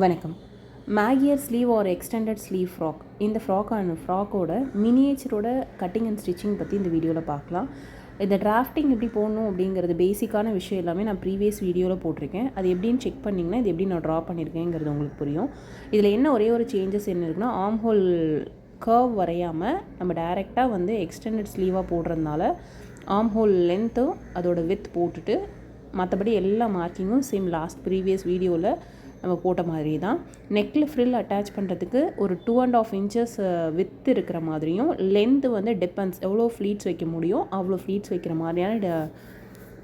வணக்கம். Magyar sleeve or extended sleeve frock. இந்த ஃப்ராக்கோட மினியேச்சரோட கட்டிங் அண்ட் ஸ்டிச்சிங் பற்றி இந்த வீடியோவில் பார்க்கலாம். இந்த டிராஃப்டிங் எப்படி போடணும் அப்படிங்கிறது பேசிக்கான விஷயம் எல்லாமே நான் ப்ரீவியஸ் வீடியோவில் போட்டிருக்கேன். அது எப்படின்னு செக் பண்ணிங்கன்னா இது எப்படி நான் ட்ரா பண்ணியிருக்கேங்கிறது உங்களுக்கு புரியும். இதில் என்ன ஒரே ஒரு சேஞ்சஸ் என்ன இருக்குன்னா, ஆர்ம் ஹோல் கர்வ் வரையாமல் நம்ம டைரெக்டாக வந்து எக்ஸ்டெண்டட் ஸ்லீவாக போடுறதுனால ஆர்ம் ஹோல் லென்த்தும் அதோட வித் போட்டுட்டு மற்றபடி எல்லா மார்க்கிங்கும் சேம் ப்ரீவியஸ் வீடியோவில் நம்ம போட்ட மாதிரி தான். நெக்கில் ஃப்ரில் அட்டாச் பண்ணுறதுக்கு ஒரு 2.5 இன்ச்சஸ் வித் இருக்கிற மாதிரியும், லென்த்து வந்து டிபெண்ட்ஸ் எவ்வளோ ஃப்ளீட்ஸ் வைக்க முடியும் அவ்வளோ ஃப்ளீட்ஸ் வைக்கிற மாதிரியான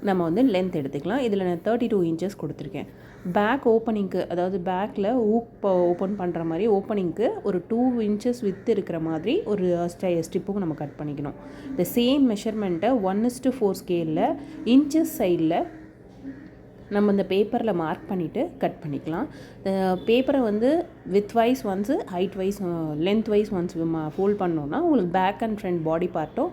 நம்ம வந்து லென்த் எடுத்துக்கலாம். இதில் நான் 32 இன்ச்சஸ் கொடுத்துருக்கேன். பேக் ஓப்பனிங்க்கு, அதாவது பேக்கில் ஓப்பன் பண்ணுற மாதிரி ஓப்பனிங்க்கு ஒரு 2 இன்ச்சஸ் வித் இருக்கிற மாதிரி ஒரு ஸ்ட்ரிப்புக்கு நம்ம கட் பண்ணிக்கணும். இந்த சேம் மெஷர்மெண்ட்டை 1:4 ஸ்கேலில் இன்ச்சஸ் சைடில் நம்ம இந்த பேப்பரில் மார்க் பண்ணிவிட்டு கட் பண்ணிக்கலாம். பேப்பரை வந்து width wise once, height wise, length wise once fold பண்ணோன்னா உங்களுக்கு பேக் அண்ட் ஃப்ரண்ட் பாடி பார்ட்டும்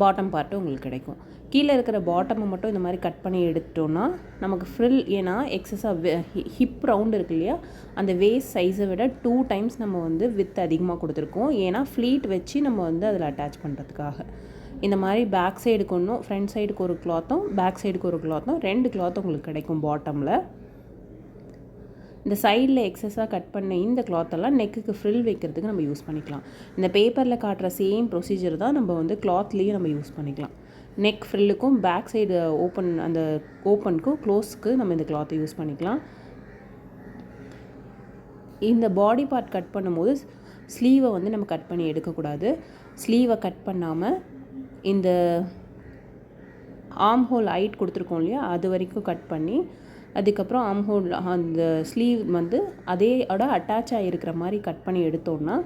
பாட்டம் பார்ட்டும் உங்களுக்கு கிடைக்கும். கீழே இருக்கிற பாட்டமை மட்டும் இந்த மாதிரி கட் பண்ணி எடுத்துட்டோன்னா நமக்கு ஃப்ரில், ஏன்னா எக்ஸஸாக ஹிப் ரவுண்ட் இருக்கு இல்லையா, அந்த வேஸ்ட் சைஸை விட 2 டைம்ஸ் நம்ம வந்து வித் அதிகமாக கொடுத்துருக்கோம். ஏன்னா ஃப்ளீட் வச்சு நம்ம வந்து அதில் அட்டாச் பண்ணுறதுக்காக. இந்த மாதிரி பேக் சைடுக்கு ஒன்றும், ஃப்ரண்ட் சைடுக்கு ஒரு கிளாத்தும் பேக் சைடுக்கு ஒரு கிளாத்தும், 2 கிளாத்தும் உங்களுக்கு கிடைக்கும் பாட்டமில். இந்த சைடில் எக்ஸஸாக கட் பண்ண இந்த கிளாத்தெல்லாம் நெக்குக்கு ஃப்ரில் வைக்கிறதுக்கு நம்ம யூஸ் பண்ணிக்கலாம். இந்த பேப்பரில் காட்டுற சேம் ப்ரொசீஜர் தான் நம்ம வந்து கிளாத்லேயும் நம்ம யூஸ் பண்ணிக்கலாம். நெக் ஃப்ரில்லுக்கும் பேக் சைடு ஓப்பன், அந்த ஓப்பனுக்கும் க்ளோஸ்க்கு நம்ம இந்த கிளாத்தை யூஸ் பண்ணிக்கலாம். இந்த பாடி பார்ட் கட் பண்ணும்போது ஸ்லீவை வந்து நம்ம கட் பண்ணி எடுக்கக்கூடாது. ஸ்லீவை கட் பண்ணாமல் இந்த ஆர்ம் ஹோல் ஹைட் கொடுத்துருக்கோம் இல்லையா, அது வரைக்கும் கட் பண்ணி அதுக்கப்புறம் ஆர்ம் ஹோல் அந்த ஸ்லீவ் வந்து அதோட அட்டாச் ஆகிருக்கிற மாதிரி கட் பண்ணி எடுத்தோம்னா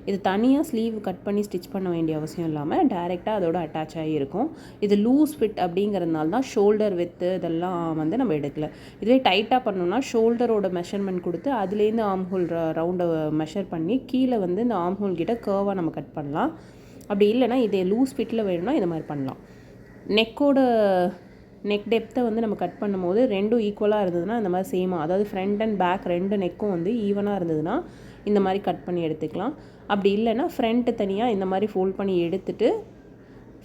இது தனியாக ஸ்லீவ் கட் பண்ணி ஸ்டிச் பண்ண வேண்டிய அவசியம் இல்லாமல் டைரெக்டாக அதோட அட்டாச் ஆகியிருக்கும். இது லூஸ் ஃபிட் அப்படிங்கிறதுனால தான் ஷோல்டர் வித்து இதெல்லாம் வந்து நம்ம எடுக்கல. இதுவே டைட்டாக பண்ணோம்னா ஷோல்டரோட மெஷர்மெண்ட் கொடுத்து அதுலேருந்து ஆர்ம் ஹோல் ரவுண்டை மெஷர் பண்ணி கீழே வந்து இந்த ஆர்ம் ஹோல் கிட்ட கர்வாக நம்ம கட் பண்ணலாம். அப்படி இல்லைனா இதே லூஸ் ஃபிட்டில் வேணும்னா இந்த மாதிரி பண்ணலாம். நெக் டெப்த்தை வந்து நம்ம கட் பண்ணும்போது ரெண்டும் ஈக்குவலாக இருந்ததுன்னா இந்த மாதிரி சேமாக, அதாவது ஃப்ரண்ட் அண்ட் பேக் 2 நெக்கும் வந்து ஈவனாக இருந்ததுன்னா இந்த மாதிரி கட் பண்ணி எடுத்துக்கலாம். அப்படி இல்லைனா ஃப்ரண்ட்டு தனியாக இந்த மாதிரி ஃபோல்ட் பண்ணி எடுத்துகிட்டு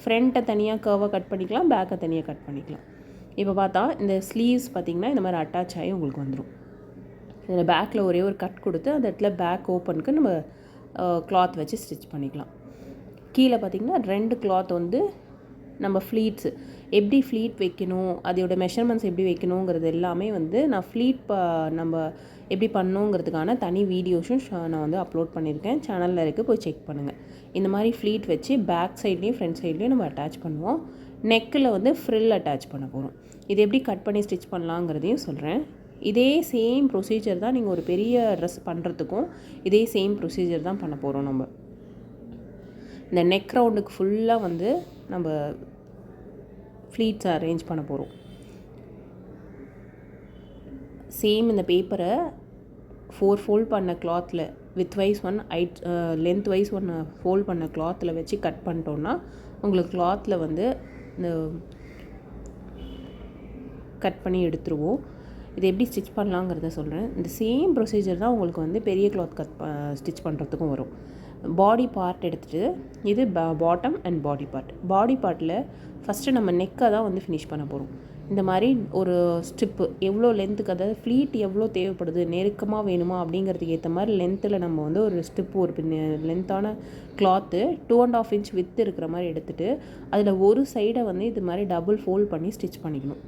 ஃப்ரண்ட்டை தனியாக கர்வாக கட் பண்ணிக்கலாம், பேக்கை தனியாக கட் பண்ணிக்கலாம். இப்போ பார்த்தா இந்த ஸ்லீவ்ஸ் பார்த்திங்கன்னா இந்த மாதிரி அட்டாச் ஆகி உங்களுக்கு வந்துடும். இதில் பேக்கில் ஒரே ஒரு கட் கொடுத்து அந்த இடத்துல பேக் ஓப்பனுக்கு நம்ம கிளாத் வச்சு ஸ்டிச் பண்ணிக்கலாம். கீழே பார்த்திங்கன்னா 2 கிளாத் வந்து நம்ம ஃப்ளீட்ஸு எப்படி ஃப்ளீட் வைக்கணும், அதோட மெஷர்மெண்ட்ஸ் எப்படி வைக்கணுங்கிறது எல்லாமே வந்து நான் நம்ம எப்படி பண்ணணுங்கிறதுக்கான தனி வீடியோஸும் நான் வந்து அப்லோட் பண்ணியிருக்கேன், சேனலில் இருக்குது, போய் செக் பண்ணுங்கள். இந்த மாதிரி ஃப்ளீட் வச்சு பேக் சைட்லேயும் ஃப்ரண்ட் சைட்லேயும் நம்ம அட்டாச் பண்ணுவோம். நெக்கில் வந்து ஃப்ரில் அட்டாச் பண்ண போகிறோம். இது எப்படி கட் பண்ணி ஸ்டிச் பண்ணலாங்கிறதையும் சொல்கிறேன். இதே சேம் ப்ரொசீஜர் தான் நீங்கள் ஒரு பெரிய ட்ரெஸ் பண்ணுறதுக்கும் இதே சேம் ப்ரொசீஜர் தான் பண்ண போகிறோம். நம்ம இந்த நெக் ரவுண்டுக்கு ஃபுல்லாக வந்து நம்ம ஃப்ளீட்ஸ் அரேஞ்ச் பண்ண போகிறோம். சேம் இந்த பேப்பரை 4 ஃபோல்ட் பண்ண கிளாத்தில் width wise 1 length wise 1 fold பண்ண கிளாத்தில் வச்சு கட் பண்ணிட்டோன்னா உங்களுக்கு கிளாத்தில் வந்து இந்த கட் பண்ணி எடுத்துருவோம். இது எப்படி ஸ்டிச் பண்ணலாங்கிறத சொல்கிறேன். இந்த சேம் ப்ரொசீஜர் தான் உங்களுக்கு வந்து பெரிய கிளாத் ஸ்டிச் பண்ணுறதுக்கும் வரும். பாடி பார்ட் எடுத்துகிட்டு இது பாட்டம் அண்ட் பாடி பார்ட்டில் ஃபஸ்ட்டு நம்ம நெக்கை தான் வந்து ஃபினிஷ் பண்ண போகிறோம். இந்த மாதிரி ஒரு ஸ்ட்ரிப்பு எவ்வளோ லென்த்துக்கு, அதாவது ஃப்ளீட் எவ்வளோ தேவைப்படுது, நெருக்கமாக வேணுமா அப்படிங்கிறதுக்கு ஏற்ற மாதிரி லென்த்தில் நம்ம வந்து ஒரு ஸ்ட்ரிப்பு, ஒரு லென்த்தான கிளாத்து 2.5 இன்ச் வித்து இருக்கிற மாதிரி எடுத்துகிட்டு அதில் ஒரு சைடை வந்து இது மாதிரி டபுள் ஃபோல்ட் பண்ணி ஸ்டிச் பண்ணிக்கணும்.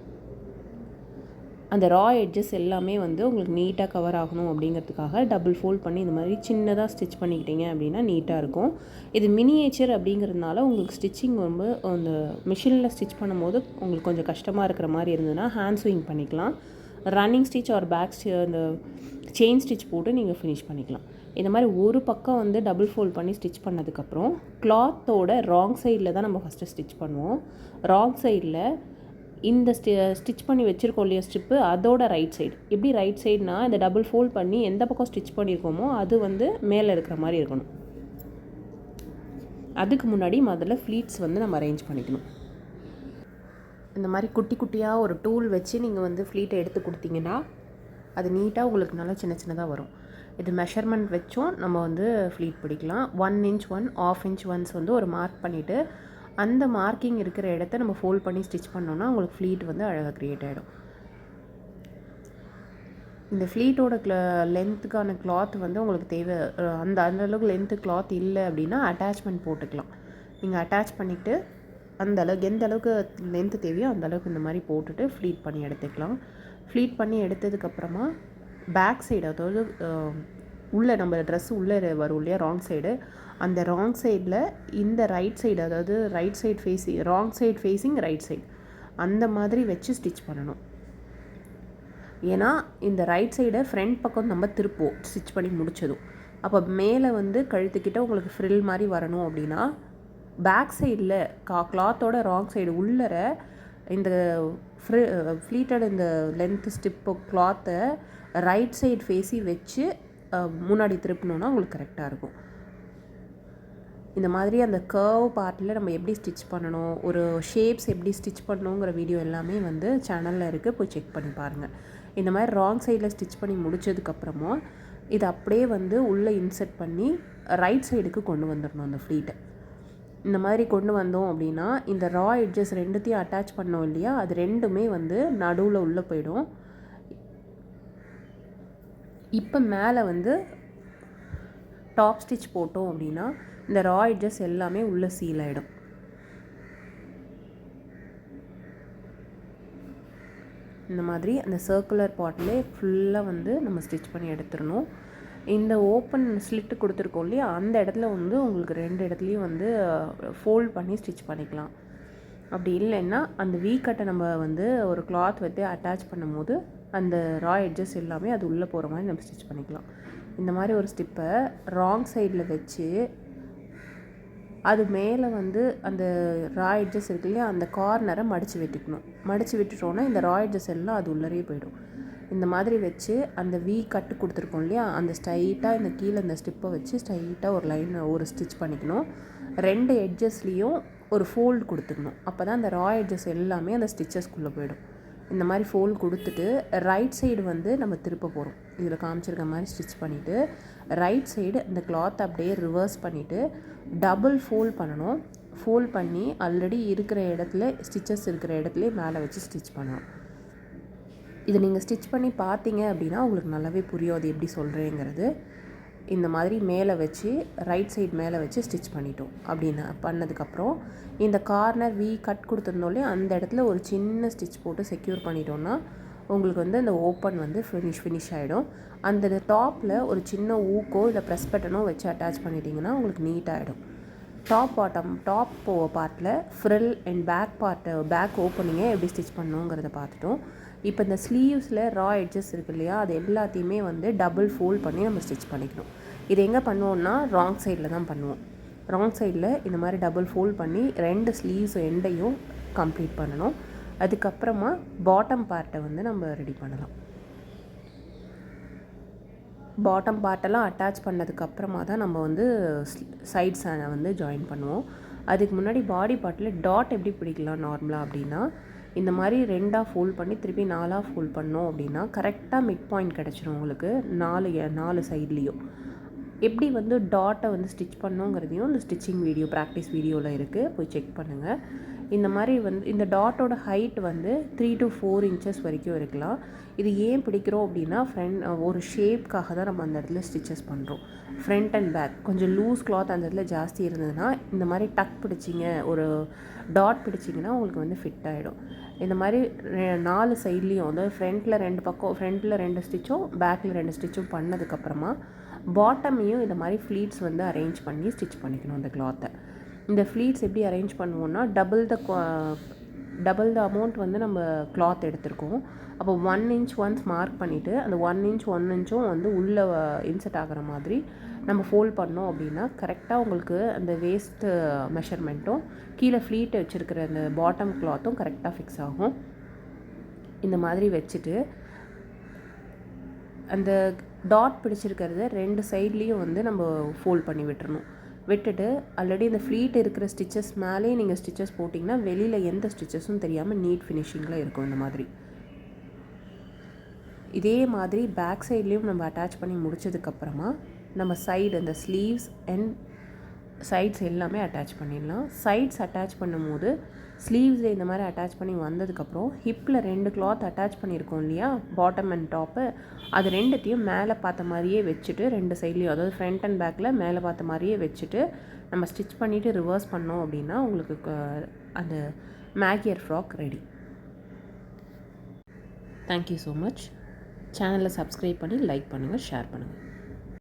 அந்த ரா எட்ஜஸ் எல்லாமே வந்து உங்களுக்கு நீட்டாக கவர் ஆகணும் அப்படிங்கிறதுக்காக டபுள் ஃபோல்ட் பண்ணி இந்த மாதிரி சின்னதாக ஸ்டிச் பண்ணிக்கிட்டீங்க அப்படின்னா நீட்டாக இருக்கும். இது மினியேச்சர் அப்படிங்கிறதுனால உங்களுக்கு ஸ்டிச்சிங் ரொம்ப அந்த மிஷினில் ஸ்டிச் பண்ணும்போது உங்களுக்கு கொஞ்சம் கஷ்டமாக இருக்கிற மாதிரி இருந்ததுன்னா ஹேண்ட் ஸ்விங் பண்ணிக்கலாம். ரன்னிங் ஸ்டிச் ஆர் பேக் அந்த செயின் ஸ்டிச் போட்டு நீங்கள் ஃபினிஷ் பண்ணிக்கலாம். இந்த மாதிரி ஒரு பக்கம் வந்து டபுள் ஃபோல்ட் பண்ணி ஸ்டிச் பண்ணதுக்கப்புறம் கிளாத்தோட ராங் சைடில் தான் நம்ம ஃபஸ்ட்டு ஸ்டிச் பண்ணுவோம். ராங் சைடில் இந்த ஸ்டிச் பண்ணி வச்சுருக்கோம் இல்லையா ஸ்ட்ரிப்பு, அதோட ரைட் சைடு. எப்படி ரைட் சைடுனா இந்த டபுள் ஃபோல்ட் பண்ணி எந்த பக்கம் ஸ்டிச் பண்ணியிருக்கோமோ அது வந்து மேலே இருக்கிற மாதிரி இருக்கணும். அதுக்கு முன்னாடி முதல்ல ஃப்ளீட்ஸ் வந்து நம்ம அரேஞ்ச் பண்ணிக்கணும். இந்த மாதிரி குட்டி குட்டியாக ஒரு டூல் வச்சு நீங்கள் வந்து ஃப்ளீட்டை எடுத்து கொடுத்தீங்கன்னா அது நீட்டாக உங்களுக்கு நல்லா சின்ன சின்னதாக வரும். இது மெஷர்மெண்ட் வச்சும் நம்ம வந்து ஃப்ளீட் பிடிக்கலாம். 1 inch 1, 1/2 inch ஒன்ஸ் வந்து ஒரு மார்க் பண்ணிவிட்டு அந்த மார்க்கிங் இருக்கிற இடத்த நம்ம ஃபோல்ட் பண்ணி ஸ்டிச் பண்ணோன்னா உங்களுக்கு ஃப்ளீட் வந்து அழகாக க்ரியேட் ஆகிடும். இந்த ஃப்ளீட்டோட லென்த்துக்கான கிளாத் வந்து உங்களுக்கு தேவை, அந்த அளவுக்கு லென்த்து கிளாத் இல்லை அப்படின்னா அட்டாச்மெண்ட் போட்டுக்கலாம். நீங்கள் அட்டாச் பண்ணிவிட்டு அந்த அளவுக்கு எந்த அளவுக்கு லென்த்து தேவையோ அந்த அளவுக்கு இந்த மாதிரி போட்டுட்டு ஃப்ளீட் பண்ணி எடுத்துக்கலாம். ஃப்ளீட் பண்ணி எடுத்ததுக்கப்புறமா பேக் சைடு, அதாவது உள்ளே நம்ம ட்ரெஸ் உள்ளே வரும் இல்லையா ராங் சைடு, அந்த ராங் சைடில் இந்த ரைட் சைடு, அதாவது right side facing wrong side facing right side அந்த மாதிரி வச்சு ஸ்டிச் பண்ணணும். ஏன்னா இந்த ரைட் சைடை ஃப்ரண்ட் பக்கம் நம்ம திருப்போம் ஸ்டிச் பண்ணி முடிச்சதும். அப்போ மேலே வந்து கழுத்துக்கிட்ட உங்களுக்கு ஃப்ரில் மாதிரி வரணும் அப்படின்னா பேக் சைடில் கிளாத்தோட ராங் சைடு உள்ளர இந்த ஃப்ளீட்டட் இந்த லென்த் ஸ்டிப்பு கிளாத்தை ரைட் சைடு ஃபேஸி வச்சு முன்னாடி திருப்பினோன்னா உங்களுக்கு கரெக்டாக இருக்கும். இந்த மாதிரி அந்த கர்வ் பார்ட்டில் நம்ம எப்படி ஸ்டிச் பண்ணணும், ஒரு ஷேப்ஸ் எப்படி ஸ்டிச் பண்ணணுங்கிற வீடியோ எல்லாமே வந்து சேனலில் இருக்குது, போய் செக் பண்ணி பாருங்கள். இந்த மாதிரி ராங் சைடில் ஸ்டிச் பண்ணி முடித்ததுக்கப்புறமா இதை அப்படியே வந்து உள்ளே இன்செர்ட் பண்ணி ரைட் சைடுக்கு கொண்டு வந்துடணும் அந்த ஃப்ளீட்டை. இந்த மாதிரி கொண்டு வந்தோம் அப்படின்னா இந்த ரா எட்ஜஸ் ரெண்டுத்தையும் அட்டாச் பண்ணோம் இல்லையா, அது ரெண்டுமே வந்து நடுவில் உள்ளே போயிடும். இப்போ மேலே வந்து டாப் ஸ்டிச் போட்டோம் அப்படின்னா இந்த ரா எட்ஜஸ் எல்லாமே உள்ளே சீல் ஆகிடும். இந்த மாதிரி அந்த சர்க்குலர் பார்ட்லேயே ஃபுல்லாக வந்து நம்ம ஸ்டிச் பண்ணி எடுத்துடணும். இந்த ஓப்பன் ஸ்லிட்டு கொடுத்துருக்கோம் இல்லையா, அந்த இடத்துல வந்து உங்களுக்கு 2 இடத்துலையும் வந்து ஃபோல்ட் பண்ணி ஸ்டிச் பண்ணிக்கலாம். அப்படி இல்லைன்னா அந்த வீக்கட்டை நம்ம வந்து ஒரு கிளாத் வச்சு அட்டாச் பண்ணும் போது அந்த ரா எட்ஜஸ் எல்லாமே அது உள்ளே போகிற மாதிரி நம்ம ஸ்டிச் பண்ணிக்கலாம். இந்த மாதிரி ஒரு ஸ்டிப்பை ராங் சைடில் வச்சு அது மேலே வந்து அந்த ரா எட்ஜஸ் இருக்கு இல்லையா, அந்த கார்னரை மடித்து விட்டுக்கணும். மடித்து விட்டுட்டோன்னா இந்த ரா எட்ஜஸ் எல்லாம் அது உள்ளரே போயிடும். இந்த மாதிரி வச்சு அந்த வீ கட்டு கொடுத்துருக்கோம் இல்லையா, அந்த ஸ்ட்ரைட்டாக இந்த கீழே இந்த ஸ்டிப்பை வச்சு ஸ்ட்ரைட்டாக ஒரு லைன் ஒரு ஸ்டிச் பண்ணிக்கணும். 2 எட்ஜஸ்லேயும் ஒரு ஃபோல்டு கொடுத்துக்கணும். அப்போ தான் அந்த ரா எட்ஜஸ் எல்லாமே அந்த ஸ்டிச்சஸ்க்குள்ளே போயிடும். இந்த மாதிரி ஃபோல்டு கொடுத்துட்டு ரைட் சைடு வந்து நம்ம திருப்ப போகிறோம். இதில் காமிச்சிருக்க மாதிரி ஸ்டிச் பண்ணிவிட்டு ரைட் சைடு இந்த கிளாத் அப்படியே ரிவர்ஸ் பண்ணிவிட்டு டபுள் ஃபோல்ட் பண்ணணும். ஃபோல்ட் பண்ணி ஆல்ரெடி இருக்கிற இடத்துல ஸ்டிச்சஸ் இருக்கிற இடத்துல மேலே வச்சு ஸ்டிச் பண்ணணும். இது நீங்கள் ஸ்டிச் பண்ணி பார்த்தீங்க அப்படின்னா உங்களுக்கு நல்லாவே புரியும் அது எப்படி சொல்கிறேங்கிறது. இந்த மாதிரி மேலே வச்சு ரைட் சைடு மேலே வச்சு ஸ்டிச் பண்ணிட்டோம் அப்படின்னு பண்ணதுக்கப்புறம் இந்த கார்னர் வீ கட் கொடுத்துருந்தோம்லே அந்த இடத்துல ஒரு சின்ன ஸ்டிச் போட்டு செக்யூர் பண்ணிட்டோன்னா உங்களுக்கு வந்து அந்த ஓப்பன் வந்து ஃபினிஷ் ஆகிடும். அந்த டாப்பில் ஒரு சின்ன ஊக்கோ இல்லை ப்ரெஸ் பட்டனோ வச்சு அட்டாச் பண்ணிட்டீங்கன்னா உங்களுக்கு நீட்டாகிடும். டாப் பார்ட்டில் ஃப்ரில் அண்ட் பேக் ஓப்பனிங்கை எப்படி ஸ்டிச் பண்ணணுங்கிறத பார்த்துட்டோம். இப்போ இந்த ஸ்லீவ்ஸில் ரா எட்ஜஸ் இருக்கு இல்லையா, அது எல்லாத்தையுமே வந்து டபுள் ஃபோல்ட் பண்ணி நம்ம ஸ்டிச் பண்ணிக்கணும். இது எங்கே பண்ணுவோம்னா ராங் சைடில் தான் பண்ணுவோம். ராங் சைடில் இந்த மாதிரி டபுள் ஃபோல்ட் பண்ணி 2 ஸ்லீவ்ஸ் எண்டையும் கம்ப்ளீட் பண்ணணும். அதுக்கப்புறமா பாட்டம் பார்ட்டை வந்து நம்ம ரெடி பண்ணலாம். பாட்டம் பார்ட்டெல்லாம் அட்டாச் பண்ணதுக்கப்புறமா தான் நம்ம வந்து சைட்ஸை வந்து ஜாயின் பண்ணுவோம். அதுக்கு முன்னாடி பாடி பார்ட்டில் டாட் எப்படி பிடிக்கலாம் நார்மலாக அப்படின்னா இந்த மாதிரி 2ஆக ஃபோல்ட் பண்ணி திருப்பி 4ஆக ஃபோல்ட் பண்ணோம் அப்படின்னா கரெக்டாக மிட் பாயிண்ட் கிடச்சிரும் உங்களுக்கு 4 சைட்லேயும். எப்படி வந்து டாட்டை வந்து ஸ்டிச் பண்ணோங்கிறதையும் இந்த ஸ்டிச்சிங் வீடியோ ப்ராக்டிஸ் வீடியோவில் இருக்குது, போய் செக் பண்ணுங்கள். இந்த மாதிரி வந்து இந்த டாட்டோட ஹைட் வந்து 3 to 4 inches வரைக்கும் இருக்கலாம். இது ஏன் பிடிக்கிறோம் அப்படின்னா ஒரு ஷேப்காக தான் நம்ம அந்த இடத்துல ஸ்டிச்சஸ் பண்ணுறோம். ஃப்ரண்ட் அண்ட் பேக் கொஞ்சம் லூஸ் கிளாத் அந்த இடத்துல ஜாஸ்தி இருந்ததுன்னா இந்த மாதிரி டக் பிடிச்சிங்க, ஒரு டாட் பிடிச்சிங்கன்னா உங்களுக்கு வந்து ஃபிட் ஆகிடும். இந்த மாதிரி 4 சைட்லேயும் வந்து ஃப்ரண்ட்டில் 2 ஸ்டிச்சும் பேக்கில் 2 ஸ்டிச்சும் பண்ணதுக்கப்புறமா பாட்டமையும் இந்த மாதிரி ஃப்ளீட்ஸ் வந்து அரேஞ்ச் பண்ணி ஸ்டிச் பண்ணிக்கணும் அந்த கிளாத்தை. இந்த ஃப்ளீட்ஸ் எப்படி அரேஞ்ச் பண்ணுவோன்னா டபுள் த அமௌண்ட் வந்து நம்ம கிளாத் எடுத்திருக்கோம். அப்போ 1 inch ஒன்ஸ் மார்க் பண்ணிவிட்டு அந்த 1 inchும் வந்து உள்ளே இன்செர்ட் ஆகிற மாதிரி நம்ம ஃபோல்ட் பண்ணோம் அப்படின்னா கரெக்டாக உங்களுக்கு அந்த வேஸ்ட்டு மெஷர்மெண்ட்டும் கீழே ஃப்ளீட்டை வச்சுருக்கிற அந்த பாட்டம் கிளாத்தும் கரெக்டாக ஃபிக்ஸ் ஆகும். இந்த மாதிரி வச்சுட்டு அந்த டாட் பிடிச்சிருக்கிறத 2 சைட்லேயும் வந்து நம்ம ஃபோல்ட் பண்ணி விட்டுட்டு ஆல்ரெடி இந்த ஃப்ளீட் இருக்கிற ஸ்டிச்சஸ் மேலே நீங்கள் ஸ்டிச்சஸ் போட்டிங்கன்னா வெளியில் எந்த ஸ்டிச்சஸும் தெரியாமல் நீட் ஃபினிஷிங்கில் இருக்கும். இந்த மாதிரி இதே மாதிரி பேக் சைட்லேயும் நம்ம அட்டாச் பண்ணி முடிச்சதுக்கப்புறமா நம்ம சைடு அந்த ஸ்லீவ்ஸ் அண்ட் சைட்ஸ் எல்லாமே அட்டாச் பண்ணிடலாம். சைட்ஸ் அட்டாச் பண்ணும்போது ஸ்லீவ்ஸில் இந்த மாதிரி அட்டாச் பண்ணி வந்ததுக்கப்புறம் ஹிப்பில் 2 கிளாத் அட்டாச் பண்ணியிருக்கோம் இல்லையா, பாட்டம் அண்ட் டாப்பு, அது ரெண்டுத்தையும் மேலே பார்த்த மாதிரியே வச்சுட்டு 2 சைட்லேயும், அதாவது ஃப்ரண்ட் அண்ட் பேக்கில் மேலே பார்த்த மாதிரியே வச்சுட்டு நம்ம ஸ்டிச் பண்ணிவிட்டு ரிவர்ஸ் பண்ணோம் அப்படின்னா உங்களுக்கு அந்த Magyar frock ready. Thank you so much. சேனலை சப்ஸ்கிரைப் பண்ணி லைக் பண்ணுங்கள், ஷேர் பண்ணுங்கள்.